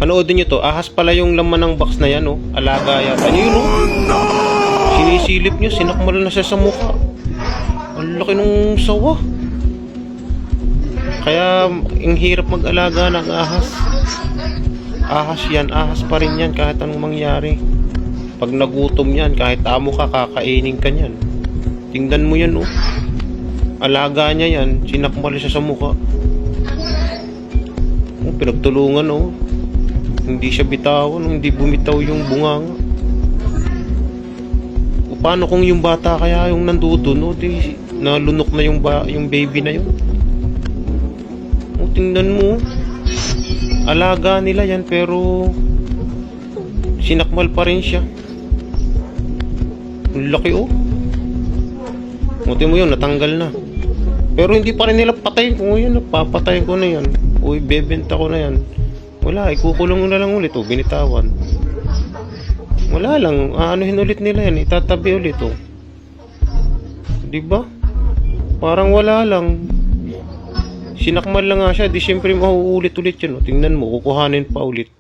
Panoodin nyo to. Ahas pala yung laman ng box na yan, oh. Alaga yata. Ano yun, oh? Sinisilip nyo. Sinakmal na siya sa mukha. Ang laki nung sawa. Kaya, ang hirap mag-alaga ng ahas. Ahas yan. Ahas pa rin yan kahit anong mangyari. Pag nagutom yan, kahit amo ka, kakainin ka yan. Tingnan mo yan, oh. Alaga niya yan. Sinakmal siya sa mukha. Oh, pinagtulungan, oh. Hindi siya bitawan, hindi bumitaw yung bunganga. O paano kung yung bata kaya yung nandudun, no? Di nalunok na yung baby na yun. O tingnan mo, alaga nila yan pero sinakmal pa rin siya. Ang laki, oh. Muti mo yun, natanggal na. Pero hindi pa rin nila patayin. Kung yun, papatayin ko na yan. Uy, bebenta ko na yan. Wala, ikukulong na lang ulit, oh, binitawan. Wala lang, aanuhin ulit nila yan, itatabi ulit, oh. Diba? Parang wala lang. Sinakmal lang nga siya, di siyempre mauulit ulit yun, oh. Tingnan mo, kukuhanin pa ulit.